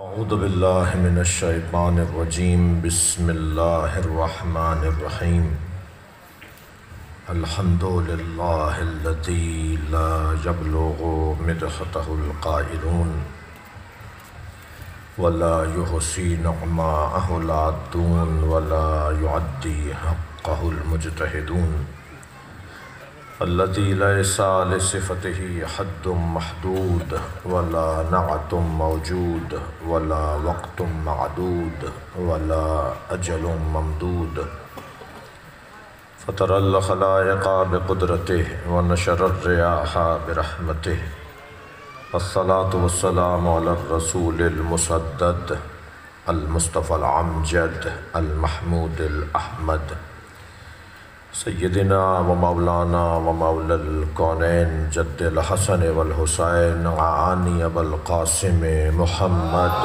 اعوذ باللہ من الشیطان الرجیم بسم اللہ الرحمن الرحیم الحمد للہ الذی لا یبلغ مدحتہ القائلون ولا یحصی نعماءہ العادون ولا یعدی حقہ المجتہدون الذي ليس لصفته حد محدود ولا نعت موجود ولا وقت معدود ولا أجل ممدود فطر الخلائق بقدرته ونشر الرياح برحمته والصلاة والسلام على الرسول المسدد المصطفى العمجد المحمود الأحمد سیدنا و مولانا و مولا الکونین جد الحسن والحسین عانی ابو القاسم محمد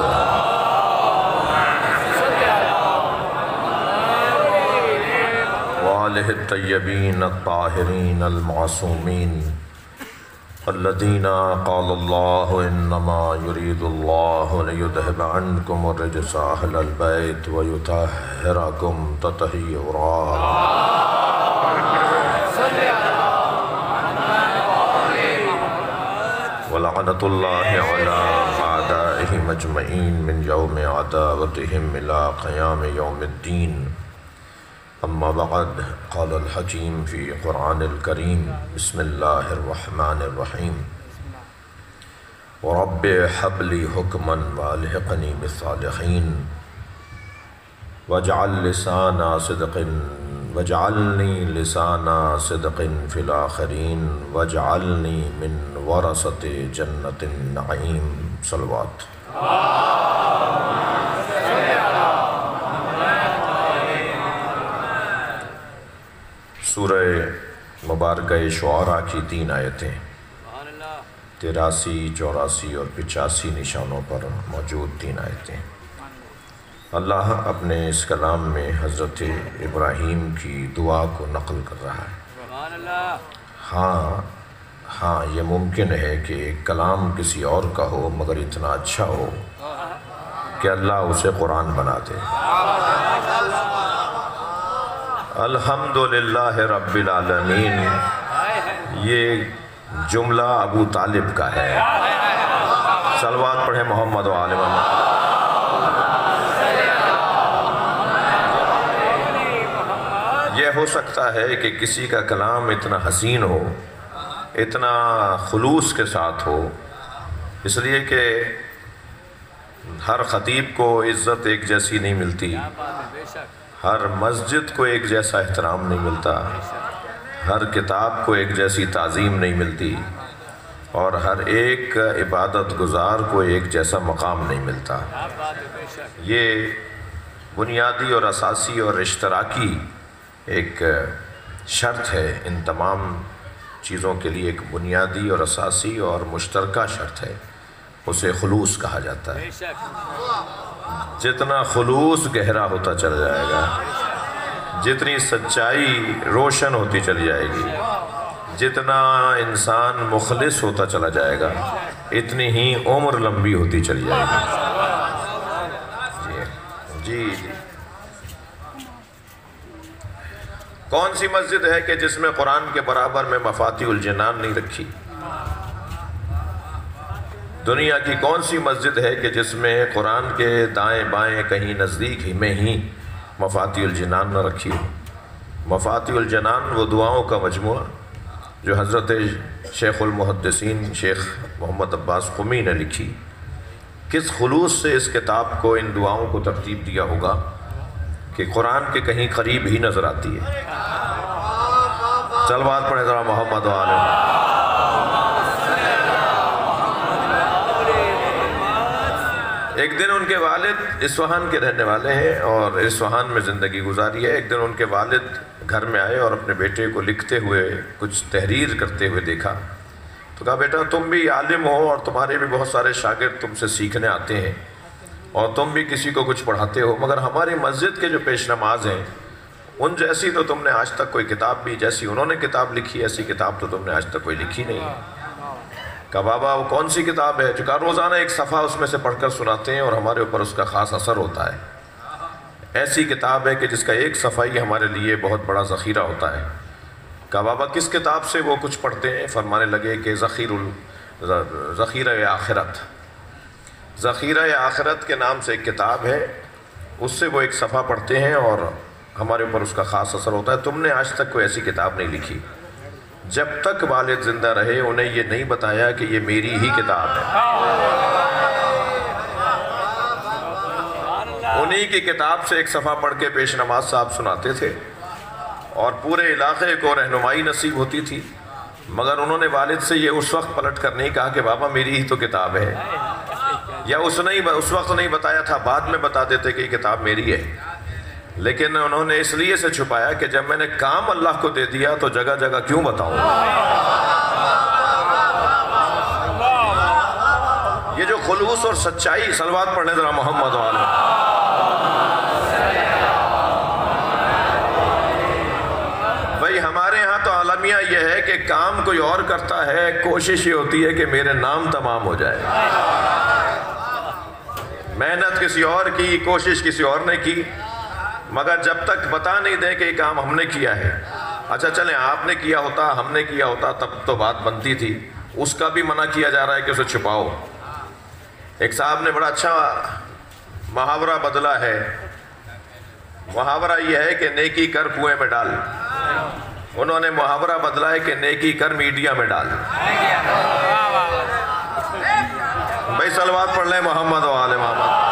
وآلہ الطیبین الطاہرین المعصومین الذین قال اللہ انما یرید اللہ لیذہب عنکم الرجس اہل البیت ویطہرکم تطہیرا ولعنت اللہ علی اعدائہم اجمعین من یوم عداوتہم الى قیام یوم الدین اما بعد قال الحکیم فی قرآن الکریم بسم اللہ الرحمن الرحیم ورب حب لی حکما والحقنی بالصالحین واجعلنی لسان صدق فی الآخرین واجعلنی من ورثۃ جنت النعیم صلوات سورہ مبارکہ شعراء کی 3 آیتیں 83, 84 اور 85 نشانوں پر موجود 3 آیتیں اللہ اپنے اس کلام میں حضرت ابراہیم کی دعا کو نقل کر رہا ہے۔ ہاں یہ ممکن ہے کہ ایک کلام کسی اور کا ہو مگر اتنا اچھا ہو کہ اللہ اسے قرآن بنا دے۔ الحمدللہ رب العالمین یہ جملہ ابو طالب کا ہے۔ صلوات پڑھیں محمد و آل محمد۔ یہ ہو سکتا ہے کہ کسی کا کلام اتنا حسین ہو، اتنا خلوص کے ساتھ ہو، اس لیے کہ ہر خطیب کو عزت ایک جیسی نہیں ملتی، ہر مسجد کو ایک جیسا احترام نہیں ملتا، ہر کتاب کو ایک جیسی تعظیم نہیں ملتی، اور ہر ایک عبادت گزار کو ایک جیسا مقام نہیں ملتا۔ یہ بنیادی اور اساسی اور اشتراکی ایک شرط ہے، ان تمام چیزوں کے لیے ایک بنیادی اور اساسی اور مشترکہ شرط ہے، اسے خلوص کہا جاتا ہے۔ جتنا خلوص گہرا ہوتا چلا جائے گا، جتنی سچائی روشن ہوتی چلی جائے گی، جتنا انسان مخلص ہوتا چلا جائے گا، اتنی ہی عمر لمبی ہوتی چلی جائے گی۔ جی کون سی مسجد ہے کہ جس میں قرآن کے برابر میں مفاتیح الجنان نہیں رکھی؟ دنیا کی کون سی مسجد ہے کہ جس میں قرآن کے دائیں بائیں کہیں نزدیک ہی میں ہی مفاتیح الجنان نہ رکھی ہو؟ مفاتیح الجنان وہ دعاؤں کا مجموعہ جو حضرت شیخ المحدثین شیخ محمد عباس قمی نے لکھی۔ کس خلوص سے اس کتاب کو، ان دعاؤں کو ترتیب دیا ہوگا کہ قرآن کے کہیں قریب ہی نظر آتی ہے۔ صلوات پڑھیں ذرا محمد و آل محمد۔ ایک دن ان کے والد اصفہان کے رہنے والے ہیں اور اصفہان میں زندگی گزاری ہے۔ ایک دن ان کے والد گھر میں آئے اور اپنے بیٹے کو لکھتے ہوئے کچھ تحریر کرتے ہوئے دیکھا تو کہا، بیٹا تم بھی عالم ہو اور تمہارے بھی بہت سارے شاگرد تم سے سیکھنے آتے ہیں اور تم بھی کسی کو کچھ پڑھاتے ہو، مگر ہماری مسجد کے جو پیش نماز ہیں ان جیسی تو تم نے آج تک کوئی کتاب بھی، جیسی انہوں نے کتاب لکھی ایسی کتاب تو تم نے آج تک کوئی لکھی نہیں ہے۔ کہا بابا وہ کون سی کتاب ہے؟ چونکہ روزانہ ایک صفحہ اس میں سے پڑھ کر سناتے ہیں اور ہمارے اوپر اس کا خاص اثر ہوتا ہے. ایسی کتاب ہے کہ جس کا ایک صفحہ ہی ہمارے لیے بہت بڑا ذخیرہ ہوتا ہے. کہا بابا کس کتاب سے وہ کچھ پڑھتے ہیں؟ فرمانے لگے کہ ذخیرہ آخرت. ذخیرہ آخرت کے نام سے ایک کتاب ہے، اس سے وہ ایک صفحہ پڑھتے ہیں اور ہمارے اوپر اس کا خاص اثر ہوتا ہے. تم نے آج تک کوئی ایسی کتاب نہیں لکھی. جب تک والد زندہ رہے انہیں یہ نہیں بتایا کہ یہ میری ہی کتاب ہے. انہی کی کتاب سے ایک صفحہ پڑھ کے پیش نماز صاحب سناتے تھے اور پورے علاقے کو رہنمائی نصیب ہوتی تھی. مگر انہوں نے والد سے یہ اس وقت پلٹ کر نہیں کہا کہ بابا میری ہی تو کتاب ہے، یا اس وقت نہیں بتایا تھا، بعد میں بتا دیتے کہ یہ کتاب میری ہے. لیکن انہوں نے اس لیے سے چھپایا کہ جب میں نے کام اللہ کو دے دیا تو جگہ جگہ کیوں بتاؤں. یہ جو خلوص اور سچائی، صلوات پڑھنے ذرا محمد والے. بھائی ہمارے ہاں تو عالمیہ یہ ہے کہ کام کوئی اور کرتا ہے، کوشش یہ ہوتی ہے کہ میرے نام تمام ہو جائے. محنت کسی اور کی، کوشش کسی اور نے کی، مگر جب تک بتا نہیں دیں کہ یہ کام ہم نے کیا ہے. اچھا چلیں آپ نے کیا ہوتا، ہم نے کیا ہوتا، تب تو بات بنتی تھی. اس کا بھی منع کیا جا رہا ہے کہ اسے چھپاؤ. ایک صاحب نے بڑا اچھا محاورہ بدلا ہے. محاورہ یہ ہے کہ نیکی کر کنویں میں ڈال. انہوں نے محاورہ بدلا ہے کہ نیکی کر میڈیا میں ڈال. بھائی صلوات پڑھ لیں محمد و آل محمد.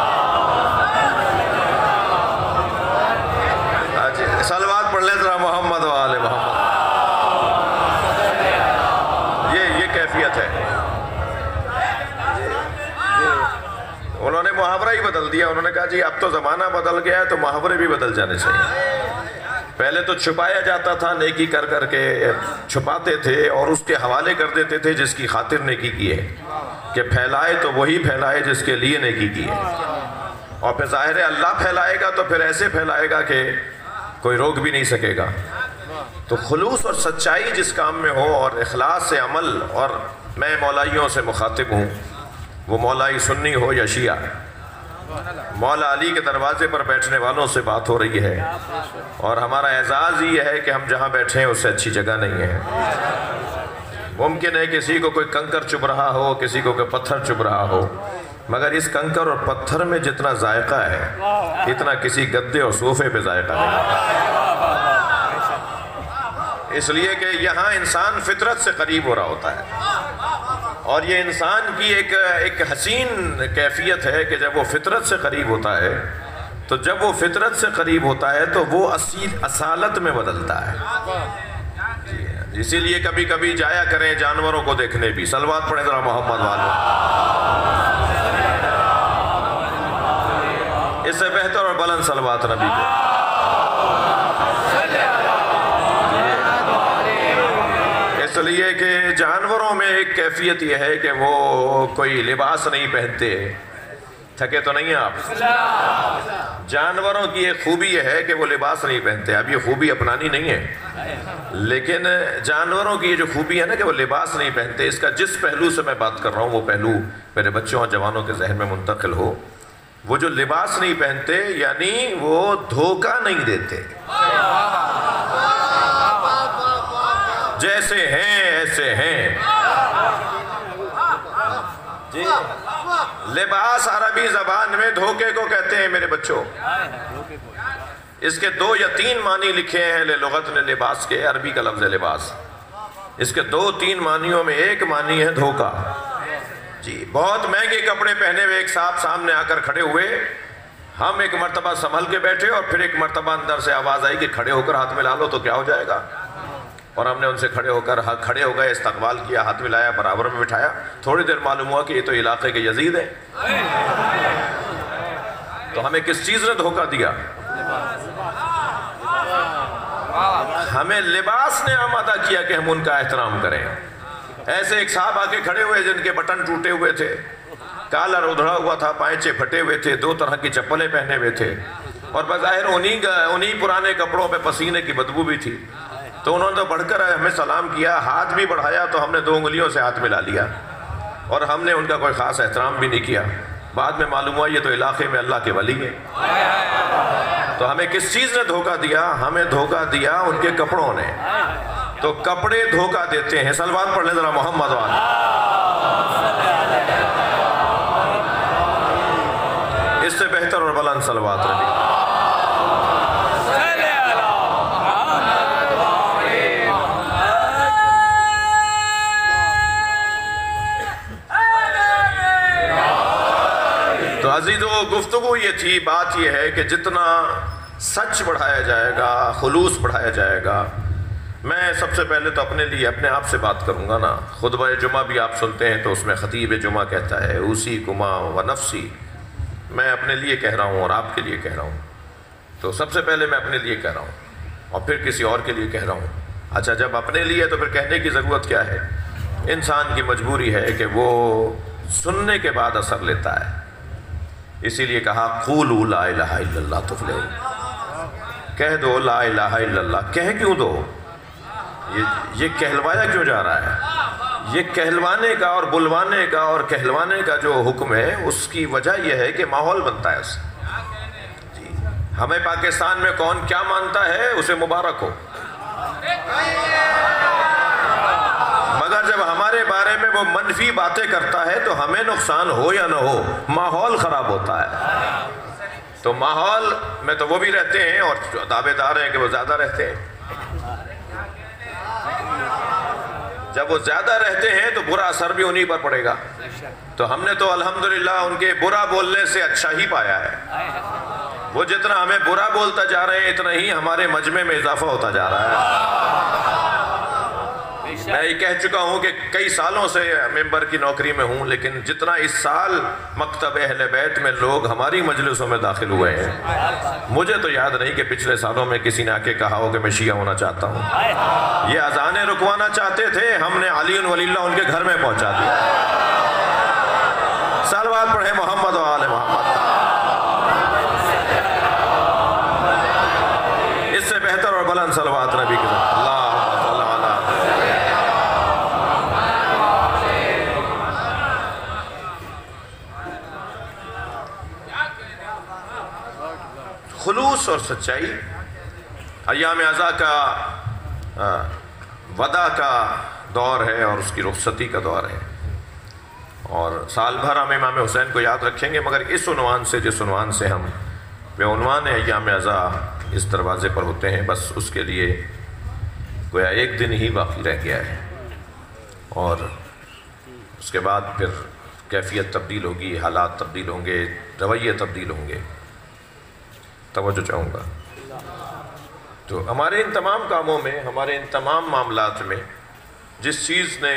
صلوات پڑھ لیں ذرا محمد و آل محمد. یہ کیفیت ہے. انہوں نے محاورہ ہی بدل دیا. انہوں نے کہا جی اب تو زمانہ بدل گیا ہے تو محاورے بھی بدل جانے چاہیے. پہلے تو چھپایا جاتا تھا، نیکی کر کر کے چھپاتے تھے اور اس کے حوالے کر دیتے تھے جس کی خاطر نیکی کی ہے، کہ پھیلائے تو وہی پھیلائے جس کے لیے نیکی کی ہے. اور پھر ظاہر ہے اللہ پھیلائے گا تو پھر ایسے پھیلائے گا کہ کوئی روک بھی نہیں سکے گا. تو خلوص اور سچائی جس کام میں ہو اور اخلاص سے عمل. اور میں مولائیوں سے مخاطب ہوں، وہ مولائی سنی ہو یا شیعہ. مولا علی کے دروازے پر بیٹھنے والوں سے بات ہو رہی ہے اور ہمارا اعزاز یہ ہے کہ ہم جہاں بیٹھے ہیں اس سے اچھی جگہ نہیں ہے. ممکن ہے کسی کو کوئی کنکر چبھ رہا ہو، کسی کو کوئی پتھر چبھ رہا ہو، مگر اس کنکر اور پتھر میں جتنا ذائقہ ہے اتنا کسی گدے اور صوفے پہ ذائقہ نہیں. اس لیے کہ یہاں انسان فطرت سے قریب ہو رہا ہوتا ہے اور یہ انسان کی ایک حسین کیفیت ہے کہ جب وہ فطرت سے قریب ہوتا ہے تو جب وہ فطرت سے قریب ہوتا ہے تو وہ اصالت میں بدلتا ہے. اسی لیے کبھی کبھی جایا کریں جانوروں کو دیکھنے بھی. صلوات پڑھیں ذرا محمد والے. اس سے بہتر اور بلند صلوات نبی کو. اس لیے کہ جانوروں میں ایک کیفیت یہ ہے کہ وہ کوئی لباس نہیں پہنتے. تھکے تو نہیں ہیں آپ؟ جانوروں کی ایک خوبی یہ ہے کہ وہ لباس نہیں پہنتے. اب یہ خوبی اپنانی نہیں ہے، لیکن جانوروں کی یہ جو خوبی ہے نا کہ وہ لباس نہیں پہنتے، اس کا جس پہلو سے میں بات کر رہا ہوں وہ پہلو میرے بچوں اور جوانوں کے ذہن میں منتقل ہو. وہ جو لباس نہیں پہنتے یعنی وہ دھوکہ نہیں دیتے. جیسے ہیں ایسے ہیں. جی لباس عربی زبان میں دھوکے کو کہتے ہیں میرے بچوں. اس کے 2 یا 3 معنی لکھے ہیں اہل لغت نے لباس کے. عربی کا لفظ ہے لباس. اس کے 2-3 معنیوں میں ایک معنی ہے دھوکہ. جی بہت مہنگے کپڑے پہنے ہوئے ایک صاحب سامنے آ کر کھڑے ہوئے. ہم ایک مرتبہ سنبھل کے بیٹھے اور پھر ایک مرتبہ اندر سے آواز آئی کہ کھڑے ہو کر ہاتھ ملا لو تو کیا ہو جائے گا. اور ہم نے ان سے کھڑے ہو گئے، استقبال کیا، ہاتھ ملایا، برابر میں بٹھایا. تھوڑی دیر معلوم ہوا کہ یہ تو علاقے کے یزید ہیں. تو ہمیں کس چیز نے دھوکہ دیا؟ ہمیں لباس نے آمادہ کیا کہ ہم ان کا احترام کریں. ایسے ایک صاحب آ کے کھڑے ہوئے جن کے بٹن ٹوٹے ہوئے تھے، کالر ادھڑا ہوا تھا، پائچے پھٹے ہوئے تھے، 2 طرح کی چپلیں پہنے ہوئے تھے اور بظاہر انہی پرانے کپڑوں پہ پسینے کی بدبو بھی تھی. تو انہوں نے تو بڑھ کر ہمیں سلام کیا، ہاتھ بھی بڑھایا تو ہم نے 2 انگلیوں سے ہاتھ ملا لیا. اور ہم نے ان کا کوئی خاص احترام بھی نہیں کیا. بعد میں معلوم ہوا یہ تو علاقے میں اللہ کے ولی ہیں. تو ہمیں کس چیز نے دھوکہ دیا؟ ہمیں دھوکہ دیا ان کے کپڑوں نے. تو کپڑے دھوکہ دیتے ہیں. صلوات پڑھ لیں ذرا محمد والے. اس سے بہتر اور بلند صلوات رہی. تو عزیزو، گفتگو یہ تھی، بات یہ ہے کہ جتنا سچ بڑھایا جائے گا، خلوص بڑھایا جائے گا. میں سب سے پہلے تو اپنے لیے اپنے آپ سے بات کروں گا نا. خطبہ جمعہ بھی آپ سنتے ہیں تو اس میں خطیب جمعہ کہتا ہے اوصیکما و نفسی. میں اپنے لیے کہہ رہا ہوں اور آپ کے لیے کہہ رہا ہوں. تو سب سے پہلے میں اپنے لیے کہہ رہا ہوں اور پھر کسی اور کے لیے کہہ رہا ہوں. اچھا، جب اپنے لیے تو پھر کہنے کی ضرورت کیا ہے؟ انسان کی مجبوری ہے کہ وہ سننے کے بعد اثر لیتا ہے. اسی لیے کہا قولوا لا الہ الا اللہ تفلحوا. کہہ دو لا الہ الا اللہ. کہہ کیوں دو؟ یہ کہلوایا کیوں جا رہا ہے؟ یہ کہلوانے کا اور بلوانے کا اور کہلوانے کا جو حکم ہے، اس کی وجہ یہ ہے کہ ماحول بنتا ہے اس سے. جی، ہمیں پاکستان میں کون کیا مانتا ہے اسے مبارک ہو، مگر جب ہمارے بارے میں وہ منفی باتیں کرتا ہے تو ہمیں نقصان ہو یا نہ ہو، ماحول خراب ہوتا ہے. تو ماحول میں تو وہ بھی رہتے ہیں اور جو دعوے دار ہیں کہ وہ زیادہ رہتے ہیں. جب وہ زیادہ رہتے ہیں تو برا اثر بھی انہی پر پڑے گا. تو ہم نے تو الحمدللہ ان کے برا بولنے سے اچھا ہی پایا ہے. وہ جتنا ہمیں برا بولتا جا رہے ہیں اتنا ہی ہمارے مجمع میں اضافہ ہوتا جا رہا ہے. میں یہ کہہ چکا ہوں کہ کئی سالوں سے ممبر کی نوکری میں ہوں، لیکن جتنا اس سال مکتب اہل بیت میں لوگ ہماری مجلسوں میں داخل ہوئے ہیں، مجھے تو یاد نہیں کہ پچھلے سالوں میں کسی نے آ کے کہا ہو کہ میں شیعہ ہونا چاہتا ہوں. یہ اذانیں رکوانا چاہتے تھے، ہم نے علی ولی اللہ ان کے گھر میں پہنچا دیا. صلوات پڑھیں محمد و آل محمد. اس سے بہتر اور بلند صلوات نبی کے ساتھ. اللہ خلوص اور سچائی. ایام عزا کا وداع کا دور ہے اور اس کی رخصتی کا دور ہے، اور سال بھر ہم امام حسین کو یاد رکھیں گے، مگر اس عنوان سے، جس عنوان سے ہم بے عنوان ایام عزا اس دروازے پر ہوتے ہیں، بس اس کے لیے گویا ایک دن ہی باقی رہ گیا ہے، اور اس کے بعد پھر کیفیت تبدیل ہوگی، حالات تبدیل ہوں گے، رویے تبدیل ہوں گے. توجہ چاہوں گا. تو ہمارے ان تمام کاموں میں، ہمارے ان تمام معاملات میں جس چیز نے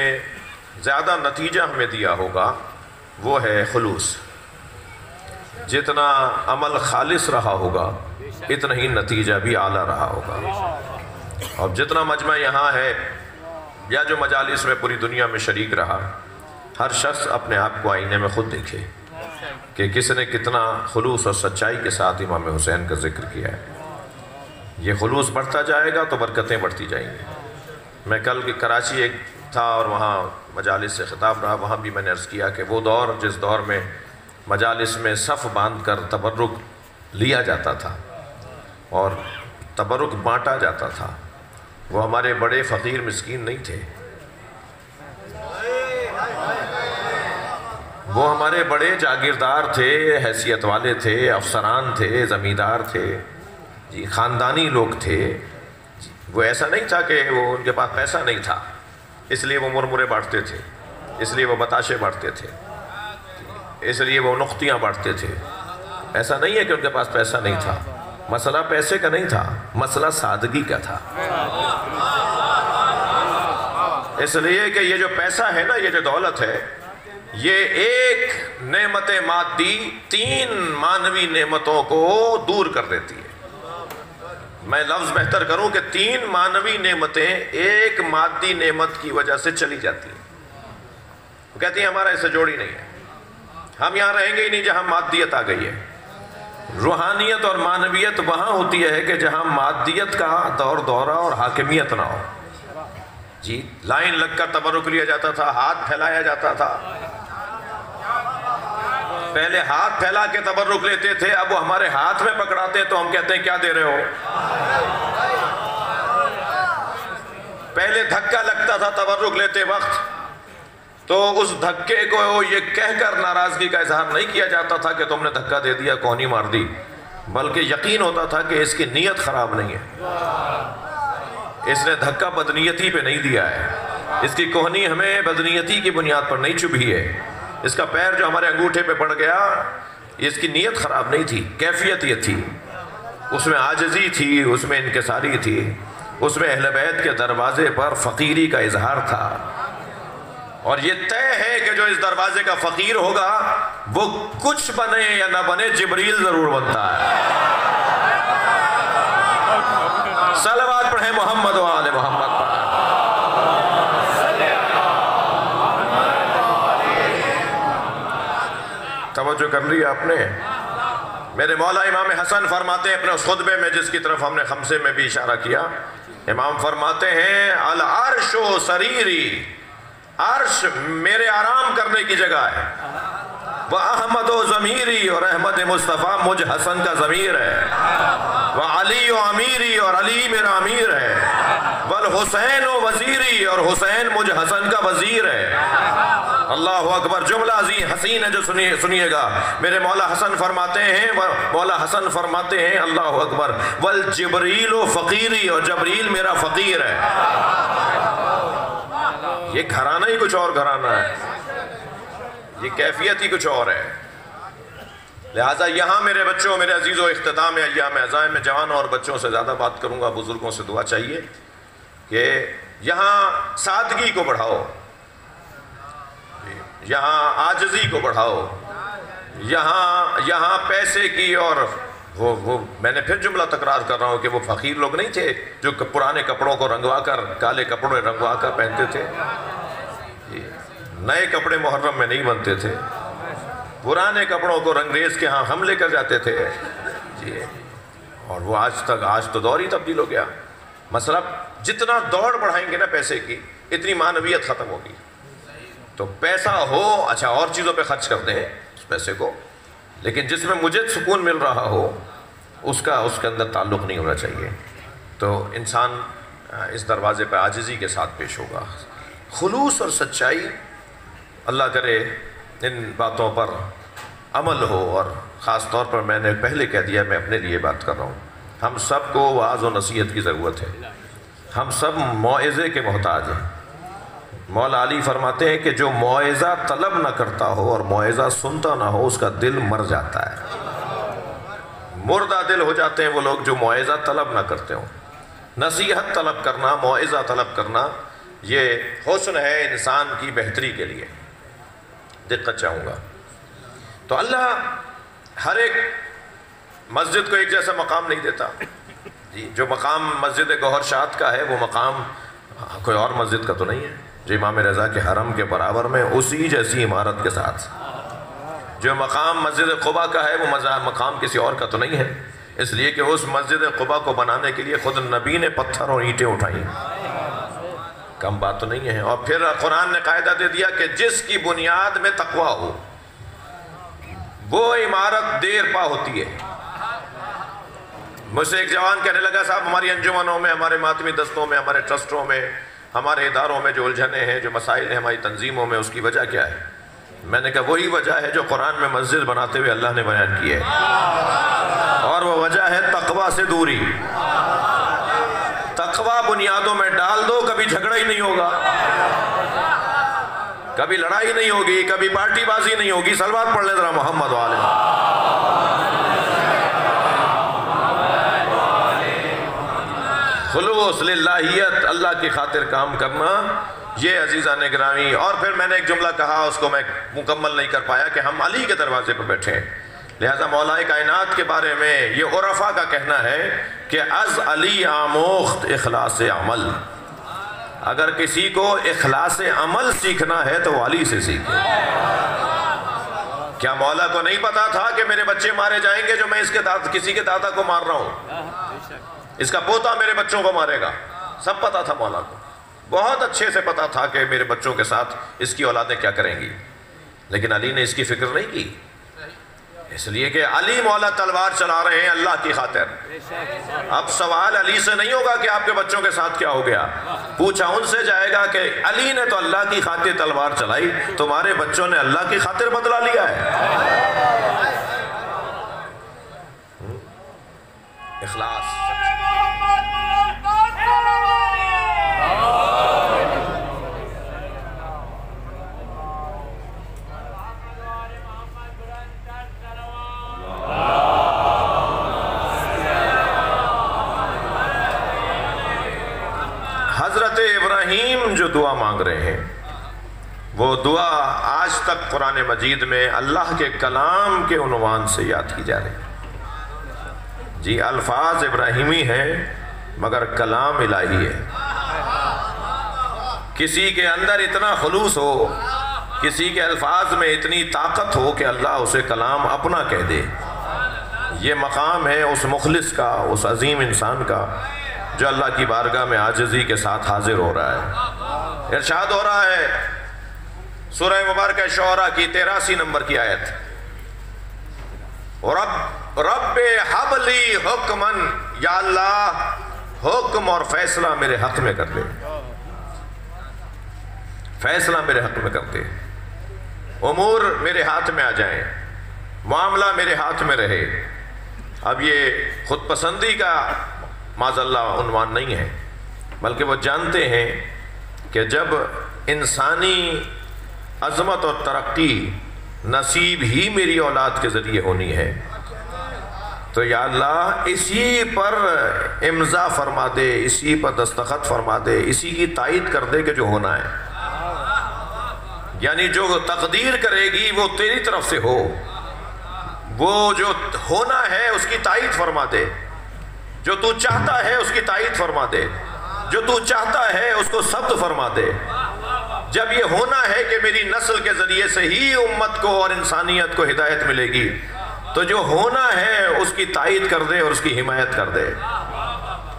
زیادہ نتیجہ ہمیں دیا ہوگا وہ ہے خلوص. جتنا عمل خالص رہا ہوگا اتنا ہی نتیجہ بھی اعلیٰ رہا ہوگا. اور جتنا مجمع یہاں ہے یا جو مجالس میں پوری دنیا میں شریک رہا، ہر شخص اپنے آپ کو آئینے میں خود دیکھے کہ کس نے کتنا خلوص اور سچائی کے ساتھ امام حسین کا ذکر کیا ہے. یہ خلوص بڑھتا جائے گا تو برکتیں بڑھتی جائیں گی. میں کل کراچی ایک تھا اور وہاں مجالس سے خطاب رہا، وہاں بھی میں نے عرض کیا کہ وہ دور، جس دور میں مجالس میں صف باندھ کر تبرک لیا جاتا تھا اور تبرک بانٹا جاتا تھا، وہ ہمارے بڑے فقیر مسکین نہیں تھے، وہ ہمارے بڑے جاگیردار تھے، حیثیت والے تھے، افسران تھے، زمیندار تھے، جی خاندانی لوگ تھے. وہ ایسا نہیں تھا کہ وہ ان کے پاس پیسہ نہیں تھا اس لیے وہ مرمرے بانٹتے تھے، اس لیے وہ بتاشے بانٹتے تھے، اس لیے وہ نختیاں بانٹتے تھے. ایسا نہیں ہے کہ ان کے پاس پیسہ نہیں تھا. مسئلہ پیسے کا نہیں تھا، مسئلہ سادگی کا تھا. اس لیے کہ یہ جو پیسہ ہے نا، یہ جو دولت ہے، یہ ایک نعمت مادی 3 معنوی نعمتوں کو دور کر دیتی ہے. میں لفظ بہتر کروں کہ 3 معنوی نعمتیں ایک مادی نعمت کی وجہ سے چلی جاتی ہیں. وہ کہتی ہیں ہمارا اسے جوڑ ہی نہیں ہے، ہم یہاں رہیں گے ہی نہیں جہاں مادیت آ گئی ہے. روحانیت اور معنویت وہاں ہوتی ہے کہ جہاں مادیت کا دور دورہ اور حاکمیت نہ ہو. جی لائن لگ کر تبرک لیا جاتا تھا، ہاتھ پھیلایا جاتا تھا، پہلے ہاتھ پھیلا کے تبرک لیتے تھے، اب وہ ہمارے ہاتھ میں پکڑاتے تو ہم کہتے ہیں کیا دے رہے ہو؟ پہلے دھکا لگتا تھا تبرک لیتے وقت، تو اس دھکے کو یہ کہہ کر ناراضگی کا اظہار نہیں کیا جاتا تھا کہ تم نے دھکا دے دیا، کونی مار دی، بلکہ یقین ہوتا تھا کہ اس کی نیت خراب نہیں ہے، اس نے دھکا بدنیتی پہ نہیں دیا ہے، اس کی کوہنی ہمیں بدنیتی کی بنیاد پر نہیں چبھی ہے، اس کا پیر جو ہمارے انگوٹھے پہ پڑ گیا اس کی نیت خراب نہیں تھی، کیفیت یہ تھی، اس میں عاجزی تھی، اس میں انکساری تھی، اس میں اہل بیت کے دروازے پر فقیری کا اظہار تھا، اور یہ طے ہے کہ جو اس دروازے کا فقیر ہوگا وہ کچھ بنے یا نہ بنے جبریل ضرور بنتا ہے۔ صلوات پڑھیں محمد و آل محمد پر۔ توجہ کر لی آپ نے؟ میرے مولا امام حسن فرماتے ہیں اپنے اس خطبے میں جس کی طرف ہم نے خمسے میں بھی اشارہ کیا، امام فرماتے ہیں العرش و سریری، عرش میرے آرام کرنے کی جگہ ہے، وہ احمد و ضمیری، اور احمد مصطفیٰ مجھ حسن کا ضمیر ہے، وہ علی و امیری، اور علی میرا امیر ہے، والحسین و وزیری، اور حسین مجھ حسن کا وزیر ہے۔ اللہ اکبر، جملہ عظیم حسین ہے جو سنیے گا، میرے مولا حسن فرماتے ہیں اللہ اکبر، والجبریل و فقیری، اور جبریل میرا فقیر ہے۔ یہ گھرانہ ہی کچھ اور گھرانہ ہے، یہ کیفیت ہی کچھ اور ہے۔ لہٰذا یہاں میرے بچوں، میرے عزیزو، اختتام ایام عزائم میں جوانوں اور بچوں سے زیادہ بات کروں گا، بزرگوں سے دعا چاہیے کہ یہاں سادگی کو بڑھاؤ، یہاں عاجزی کو بڑھاؤ، یہاں پیسے کی، اور وہ میں نے پھر جملہ تکرار کر رہا ہوں کہ وہ فقیر لوگ نہیں تھے جو پرانے کپڑوں کو رنگوا کر، کالے کپڑوں رنگوا کر پہنتے تھے، نئے کپڑے محرم میں نہیں بنتے تھے، پرانے کپڑوں کو رنگریز کے ہاں ہم لے کر جاتے تھے جی، اور وہ آج تو دور ہی تبدیل ہو گیا۔ مسئلہ جتنا دوڑ بڑھائیں گے نا پیسے کی، اتنی معنویت ختم ہوگی۔ تو پیسہ ہو، اچھا اور چیزوں پہ خرچ کرتے ہیں اس پیسے کو، لیکن جس میں مجھے سکون مل رہا ہو اس کے اندر تعلق نہیں ہونا چاہیے۔ تو انسان اس دروازے پہ عاجزی کے ساتھ پیش ہوگا، خلوص اور سچائی، اللہ کرے ان باتوں پر عمل ہو۔ اور خاص طور پر میں نے پہلے کہہ دیا، میں اپنے لیے بات کر رہا ہوں، ہم سب کو وعظ و نصیحت کی ضرورت ہے، ہم سب موعظے کے محتاج ہیں۔ مولا علی فرماتے ہیں کہ جو موعظہ طلب نہ کرتا ہو اور موعظہ سنتا نہ ہو، اس کا دل مر جاتا ہے۔ مردہ دل ہو جاتے ہیں وہ لوگ جو موعظہ طلب نہ کرتے ہوں۔ نصیحت طلب کرنا، موعظہ طلب کرنا، یہ حسن ہے انسان کی بہتری کے لیے۔ دقت چاہوں گا تو اللہ ہر ایک مسجد کو ایک جیسا مقام نہیں دیتا جی، جو مقام مسجد گوہر شاد کا ہے وہ مقام کوئی اور مسجد کا تو نہیں ہے، جو امام رضا کے حرم کے برابر میں اسی جیسی عمارت کے ساتھ، جو مقام مسجد قباء کا ہے وہ مقام کسی اور کا تو نہیں ہے، اس لیے کہ اس مسجد قباء کو بنانے کے لیے خود نبی نے پتھر اور اینٹیں اٹھائیں، کم بات تو نہیں ہے۔ اور پھر قرآن نے قاعدہ دے دیا کہ جس کی بنیاد میں تقوی ہو وہ عمارت دیر پا ہوتی ہے۔ مجھ سے ایک جوان کہنے لگا، صاحب ہماری انجمنوں میں، ہمارے ماتمی دستوں میں، ہمارے ٹرسٹوں میں، ہمارے اداروں میں جو الجھنیں ہیں، جو مسائل ہیں ہماری تنظیموں میں، اس کی وجہ کیا ہے؟ میں نے کہا وہی وجہ ہے جو قرآن میں مسجد بناتے ہوئے اللہ نے بیان کی ہے، اور وہ وجہ ہے تقوی سے دوری۔ تقوی بنیادوں میں ڈال دو، کبھی جھگڑا ہی نہیں ہوگا، کبھی لڑائی نہیں ہوگی، کبھی پارٹی بازی نہیں ہوگی۔ صلوات پڑھ لیں ذرا محمد والے۔ خلوص للہیت، اللہ کی خاطر کام کرنا، یہ عزیزان گرامی۔ اور پھر میں نے ایک جملہ کہا، اس کو میں مکمل نہیں کر پایا، کہ ہم علی کے دروازے پر بیٹھے ہیں، لہذا مولا کائنات کے بارے میں یہ عرفا کا کہنا ہے کہ از علی آموخت اخلاص عمل۔ اگر کسی کو اخلاص عمل سیکھنا ہے تو علی سے سیکھے۔ کیا مولا کو نہیں پتا تھا کہ میرے بچے مارے جائیں گے جو میں کسی کے دادا کو مار رہا ہوں؟ اس کا پوتا میرے بچوں کو مارے گا، سب پتا تھا مولا کو، بہت اچھے سے پتا تھا کہ میرے بچوں کے ساتھ اس کی اولادیں کیا کریں گی، لیکن علی نے اس کی فکر نہیں کی۔ اس لیے کہ علی مولا تلوار چلا رہے ہیں اللہ کی خاطر. اب سوال علی سے نہیں ہوگا کہ آپ کے بچوں کے ساتھ کیا ہو گیا، پوچھا ان سے جائے گا کہ علی نے تو اللہ کی خاطر تلوار چلائی، تمہارے بچوں نے اللہ کی خاطر بدلہ لیا ہے. اخلاص. حضرت ابراہیم جو دعا مانگ رہے ہیں وہ دعا آج تک قرآن مجید میں اللہ کے کلام کے عنوان سے یاد کی جا رہی ہے. جی الفاظ ابراہیمی ہیں مگر کلام الہی ہے. کسی کے اندر اتنا خلوص ہو، کسی کے الفاظ میں اتنی طاقت ہو کہ اللہ اسے کلام اپنا کہہ دے، یہ مقام ہے اس مخلص کا، اس عظیم انسان کا جو اللہ کی بارگاہ میں عاجزی کے ساتھ حاضر ہو رہا ہے. ارشاد ہو رہا ہے سورہ مبارکہ شعراء کی 83 نمبر کی آیت، رب حب لی حکمن، یا اللہ حکم اور فیصلہ میرے حق میں کر دے، فیصلہ میرے حق میں کر دے، امور میرے ہاتھ میں آ جائیں، معاملہ میرے ہاتھ میں رہے. اب یہ خود پسندی کا معاذ اللہ عنوان نہیں ہے، بلکہ وہ جانتے ہیں کہ جب انسانی عظمت اور ترقی نصیب ہی میری اولاد کے ذریعے ہونی ہے تو یا اللہ اسی پر امضا فرما دے، اسی پر دستخط فرما دے، اسی کی تائید کر دے کہ جو ہونا ہے، یعنی جو تقدیر کرے گی وہ تیری طرف سے ہو، وہ جو ہونا ہے اس کی تائید فرما دے، جو تو چاہتا ہے اس کی تائید فرما دے، جو تو چاہتا ہے اس کو ثبت فرما دے. جب یہ ہونا ہے کہ میری نسل کے ذریعے سے ہی امت کو اور انسانیت کو ہدایت ملے گی تو جو ہونا ہے اس کی تائید کر دے اور اس کی حمایت کر دے.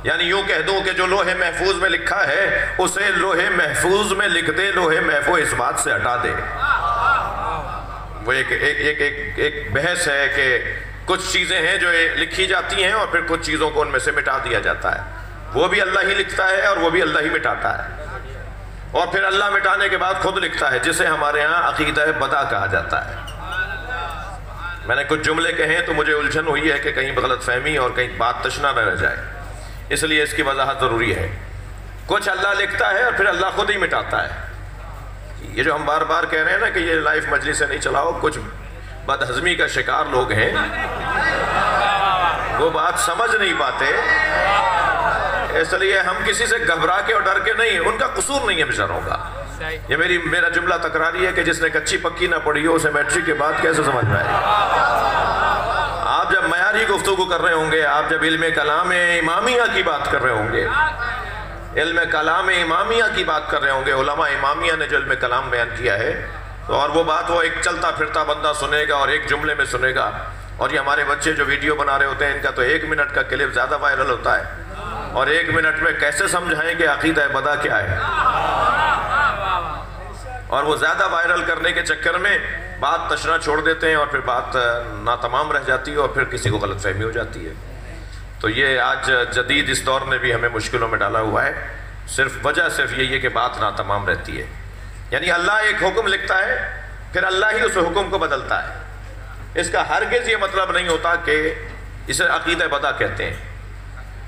یعنی یوں کہہ دوں کہ جو لوح محفوظ میں لکھا ہے اسے لوح محفوظ میں لکھ دے، لوح محفوظ اس بات سے ہٹا دے. وہ ایک بحث ہے کہ کچھ چیزیں ہیں جو لکھی جاتی ہیں اور پھر کچھ چیزوں کو ان میں سے مٹا دیا جاتا ہے. وہ بھی اللہ ہی لکھتا ہے اور وہ بھی اللہ ہی مٹاتا ہے، اور پھر اللہ مٹانے کے بعد خود لکھتا ہے، جسے ہمارے ہاں عقیدہ بدا کہا جاتا ہے. میں نے کچھ جملے کہیں تو مجھے الجھن ہوئی ہے کہ کہیں غلط فہمی اور کہیں بات تشنا نہ رہ جائے، اس لیے اس کی وضاحت ضروری ہے. کچھ اللہ لکھتا ہے اور پھر اللہ خود ہی مٹاتا ہے. یہ جو ہم بار بار کہہ رہے ہیں نا کہ یہ لائف مجلس سے نہیں چلاؤ، کچھ بدہضمی کا شکار لوگ ہیں، وہ بات سمجھ نہیں پاتے، اس لیے ہم کسی سے گھبرا کے اور ڈر کے نہیں، ان کا قصور نہیں ہے بیچاروں کا. یہ میرا جملہ تکراری ہے کہ جس نے کچی پکی نہ پڑھی ہو اسے میٹرک کے بعد کیسے سمجھ میں آئے. آپ جب معیاری گفتگو کر رہے ہوں گے، آپ جب علم کلام امامیہ کی بات کر رہے ہوں گے، علم کلام امامیہ کی بات کر رہے ہوں گے، علماء امامیہ نے جو علم کلام بیان کیا ہے، تو اور وہ بات وہ ایک چلتا پھرتا بندہ سنے گا اور ایک جملے میں سنے گا. اور یہ ہمارے بچے جو ویڈیو بنا رہے ہوتے ہیں ان کا تو 1 منٹ کا کلپ زیادہ وائرل ہوتا ہے، اور 1 منٹ میں کیسے سمجھائیں کہ عقیدہ بدا کیا ہے. اور وہ زیادہ وائرل کرنے کے چکر میں بات تشنا چھوڑ دیتے ہیں اور پھر بات ناتمام رہ جاتی ہے اور پھر کسی کو غلط فہمی ہو جاتی ہے. تو یہ آج جدید اس دور نے بھی ہمیں مشکلوں میں ڈالا ہوا ہے. وجہ صرف یہی ہے کہ بات ناتمام رہتی ہے. یعنی اللہ ایک حکم لکھتا ہے پھر اللہ ہی اس حکم کو بدلتا ہے. اس کا ہرگز یہ مطلب نہیں ہوتا کہ اسے عقیدہ بدا کہتے ہیں.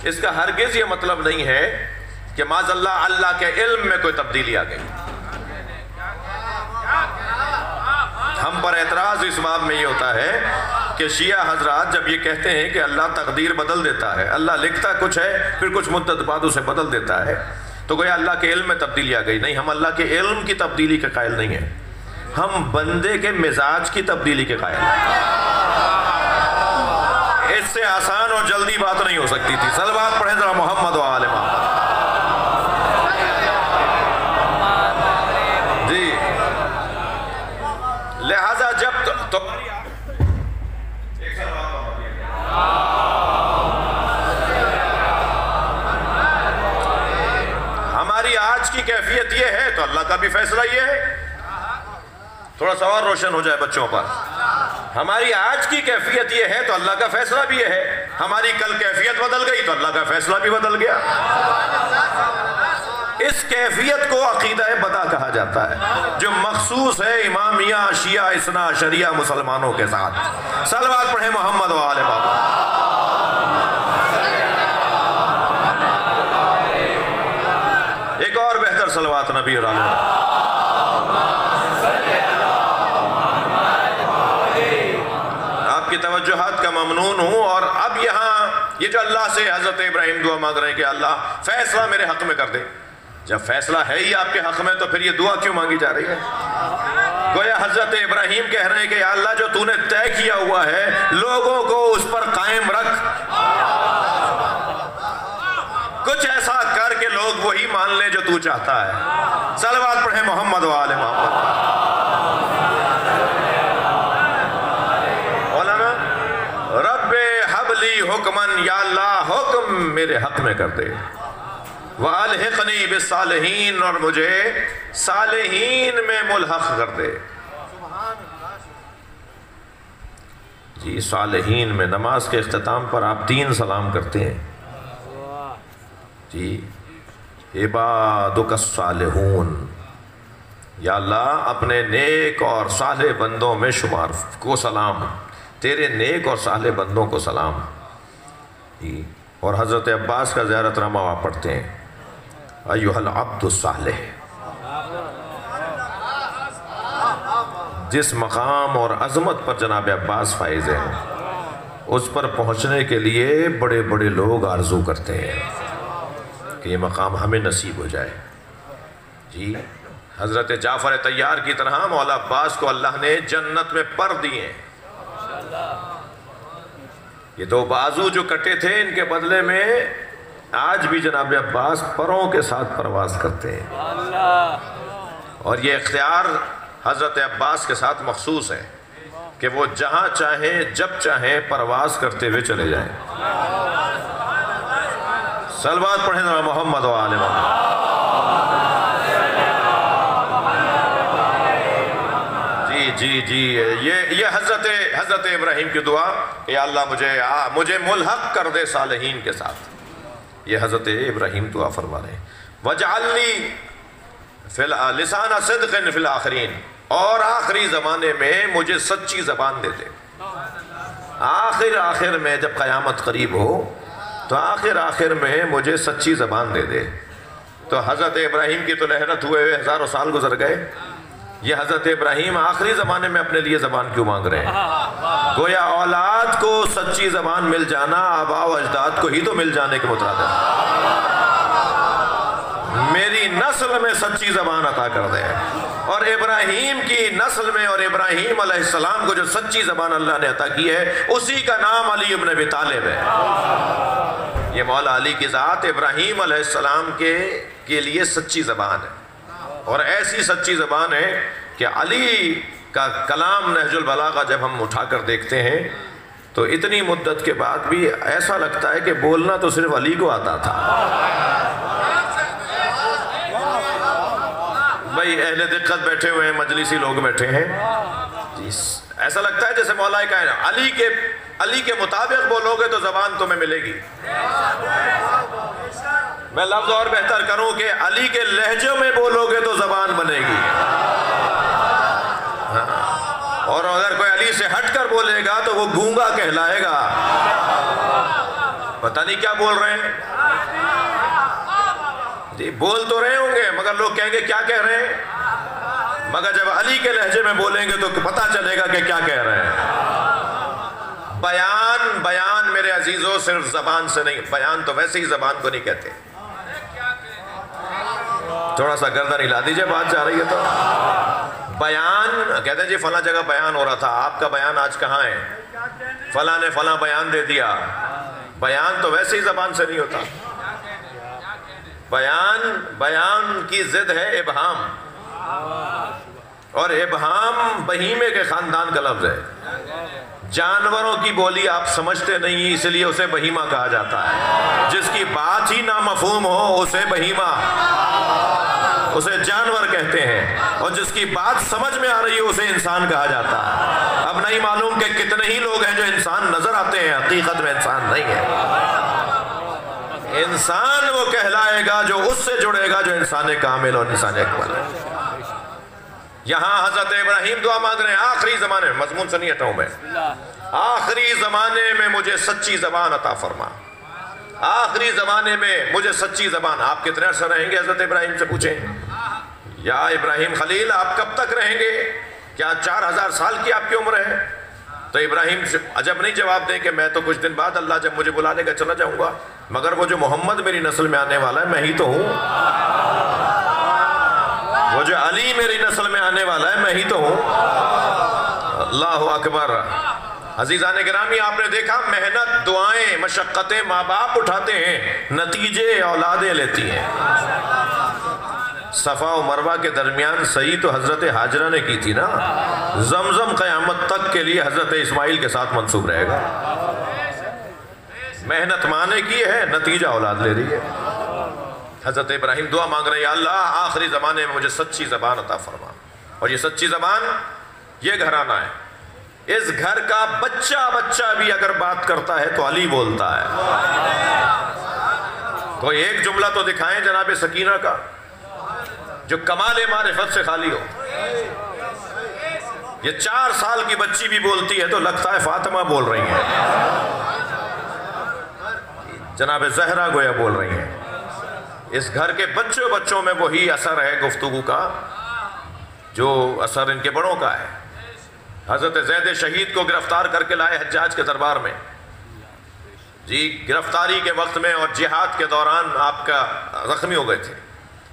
اس کا ہرگز یہ مطلب نہیں ہے کہ معاذ اللہ کے علم میں کوئی تبدیلی آ گئی. ہم پر اعتراض اس باب میں یہ ہوتا ہے کہ شیعہ حضرات جب یہ کہتے ہیں کہ اللہ تقدیر بدل دیتا ہے، اللہ لکھتا کچھ ہے پھر کچھ مدت بعد اسے بدل دیتا ہے، تو گویا اللہ کے علم میں تبدیلی آ گئی. نہیں، ہم اللہ کے علم کی تبدیلی کے قائل نہیں ہیں، ہم بندے کے مزاج کی تبدیلی کے قائل ہیں. اس سے آسان اور جلدی بات نہیں ہو سکتی تھی. صلوات پڑھیں ذرا محمد و آل محمد. جی لہذا جب ہماری آج کی کیفیت یہ ہے تو اللہ کا بھی فیصلہ یہ ہے. تھوڑا سا اور روشن ہو جائے بچوں پر. ہماری آج کی کیفیت یہ ہے تو اللہ کا فیصلہ بھی یہ ہے، ہماری کل کیفیت بدل گئی تو اللہ کا فیصلہ بھی بدل گیا۔ اس کیفیت کو عقیدہ بدا کہا جاتا ہے، جو مخصوص ہے امامیہ شیعہ اثنا عشریہ مسلمانوں کے ساتھ۔ صلوات پڑھیں محمد و آل محمد۔ ایک اور بہتر صلوات نبی اور آل محمد۔ آپ کی توجہات کا ممنون ہوں، اور اب یہاں یہ جو اللہ سے حضرت ابراہیم دعا مانگ رہے ہیں کہ اللہ فیصلہ میرے حق میں کر دے، جب فیصلہ ہے ہی آپ کے حق میں تو پھر یہ دعا کیوں مانگی جا رہی ہے؟ گویا حضرت ابراہیم کہہ رہے ہیں کہ یا اللہ جو تو نے طے کیا ہوا ہے لوگوں کو اس پر قائم رکھ، کچھ ایسا کر کے لوگ وہی مان لیں جو تو چاہتا ہے۔ صلوات پڑھیں محمد و آل محمد۔ مولانا رب حب لی حکمن، یا اللہ حکم میرے حق میں کر دے، وَأَلْحِقْنِي بِالصَّالِحِينَ، اور مجھے صالحین میں ملحق کر دے۔ جی صالحین میں نماز کے اختتام پر آپ 3 سلام کرتے ہیں جی، عبادک الصالحون، یا اللہ اپنے نیک اور صالح بندوں میں شمار کو سلام، تیرے نیک اور صالح بندوں کو سلام جی۔ اور حضرت عباس کا زیارت نامہ آپ پڑھتے ہیں، ایھا العبد الصالح، جس مقام اور عظمت پر جناب عباس فائز ہیں اس پر پہنچنے کے لیے بڑے بڑے لوگ آرزو کرتے ہیں کہ یہ مقام ہمیں نصیب ہو جائے جی۔ حضرت جعفر طیار کی طرح مولا عباس کو اللہ نے جنت میں پر دیے۔ یہ 2 بازو جو کٹے تھے ان کے بدلے میں آج بھی جناب عباس پروں کے ساتھ پرواز کرتے ہیں، اور یہ اختیار حضرت عباس کے ساتھ مخصوص ہے کہ وہ جہاں چاہیں جب چاہیں پرواز کرتے ہوئے چلے جائیں۔ صلوات پڑھیں محمد و آل محمد۔ جی یہ حضرت ابراہیم کی دعا کہ یا اللہ مجھے ملحق کر دے صالحین کے ساتھ، یہ حضرت ابراہیم دعا فرما رہے ہیں۔ وَجْعَلْنِي لِسَانَ صِدْقٍ فِي الْآخِرِينَ، اور آخری زمانے میں مجھے سچی زبان دے دے۔ آخر میں جب قیامت قریب ہو تو آخر میں مجھے سچی زبان دے دے۔ تو حضرت ابراہیم کی تو لہرت ہوئے ہزاروں سال گزر گئے، یہ حضرت ابراہیم آخری زمانے میں اپنے لیے زبان کیوں مانگ رہے ہیں؟ گویا اولاد کو سچی زبان مل جانا آباء و اجداد کو ہی تو مل جانے کے مترادف ہے۔ میری نسل میں سچی زبان عطا کر دے، اور ابراہیم کی نسل میں اور ابراہیم علیہ السلام کو جو سچی زبان اللہ نے عطا کی ہے اسی کا نام علی ابن ابی طالب ہے۔ یہ مولا علی کی ذات ابراہیم علیہ السلام کے لیے سچی زبان ہے، اور ایسی سچی زبان ہے کہ علی کا کلام نہج البلاغہ جب ہم اٹھا کر دیکھتے ہیں تو اتنی مدت کے بعد بھی ایسا لگتا ہے کہ بولنا تو صرف علی کو آتا تھا۔ بھائی اہل دقت بیٹھے ہوئے ہیں، مجلسی لوگ بیٹھے ہیں، ایسا لگتا ہے جیسے مولا کائنات علی کے مطابق بولو گے تو زبان تمہیں ملے گی۔ میں لفظ اور بہتر کروں کہ علی کے لہجے میں بولو گے تو زبان بنے گی، اور اگر کوئی علی سے ہٹ کر بولے گا تو وہ گونگا کہلائے گا، پتہ نہیں کیا بول رہے ہیں جی۔ بول تو رہے ہوں گے مگر لوگ کہیں گے کیا کہہ رہے ہیں، مگر جب علی کے لہجے میں بولیں گے تو پتہ چلے گا کہ کیا کہہ رہے ہیں۔ بیان میرے عزیزوں صرف زبان سے نہیں، بیان تو ویسے ہی زبان کو نہیں کہتے۔ تھوڑا سا گردن ہلا دیجئے، بات جا رہی ہے تو۔ بیان کہتے ہیں جی فلاں جگہ بیان ہو رہا تھا، آپ کا بیان آج کہاں ہے؟ فلاں نے فلاں بیان دے دیا۔ بیان تو ویسے ہی زبان سے نہیں ہوتا، بیان کی ضد ہے ابہام، اور ابہام بہیمے کے خاندان کا لفظ ہے۔ جانوروں کی بولی آپ سمجھتے نہیں اس لیے اسے بہیمہ کہا جاتا ہے، جس کی بات ہی نامفہوم ہو اسے بہیمہ، اسے جانور کہتے ہیں۔ اور جس کی بات سمجھ میں آ رہی ہے اسے انسان کہا جاتا ہے۔ اب نہیں معلوم کہ کتنے ہی لوگ ہیں جو انسان نظر آتے ہیں، حقیقت میں انسان نہیں ہے۔ انسان وہ کہلائے گا جو اس سے جڑے گا جو انسان کامل اور انسان اکمل ہے۔ یہاں حضرت ابراہیم دعا مانگ رہے ہیں آخری زمانے میں، مضمون سے نہیں ہٹاؤں میں، آخری زمانے میں مجھے سچی زبان عطا فرما، آخری زمانے میں مجھے سچی زبان۔ آپ کتنے عرصہ رہیں گے؟ حضرت ابراہیم سے پوچھیں، یا ابراہیم خلیل آپ کب تک رہیں گے؟ کیا 4000 سال کی آپ کی عمر ہے؟ تو ابراہیم عجب نہیں جواب دیں کہ میں تو کچھ دن بعد اللہ جب مجھے بلا لے گا چلا جاؤں گا، مگر وہ جو محمد میری نسل میں آنے والا ہے میں ہی تو ہوں، وہ جو علی میری نسل میں آنے والا ہے میں ہی تو ہوں۔ اللہ اکبر۔ عزیزان گرامی، آپ نے دیکھا محنت، دعائیں، مشقتیں ماں باپ اٹھاتے ہیں، نتیجے اولادیں لیتی ہیں۔ صفا و مروہ کے درمیان صحیح تو حضرت حاجرہ نے کی تھی نا، زمزم قیامت تک کے لیے حضرت اسماعیل کے ساتھ منسوب رہے گا۔ محنت ماں نے کی ہے، نتیجہ اولاد لے رہی ہے۔ حضرت ابراہیم دعا مانگ رہے ہیں، یا اللہ آخری زمانے میں مجھے سچی زبان عطا فرما، اور یہ سچی زبان یہ گھرانہ ہے، اس گھر کا بچہ بھی اگر بات کرتا ہے تو علی بولتا ہے۔ کوئی ایک جملہ تو دکھائیں جناب سکینہ کا جو کمال معرفت سے خالی ہو۔ یہ 4 سال کی بچی بھی بولتی ہے تو لگتا ہے فاطمہ بول رہی ہیں، جناب زہرا گویا بول رہی ہیں۔ اس گھر کے بچوں میں وہی اثر ہے گفتگو کا جو اثر ان کے بڑوں کا ہے۔ حضرت زید شہید کو گرفتار کر کے لائے حجاج کے دربار میں، جی گرفتاری کے وقت میں اور جہاد کے دوران آپ کا زخمی ہو گئے تھے،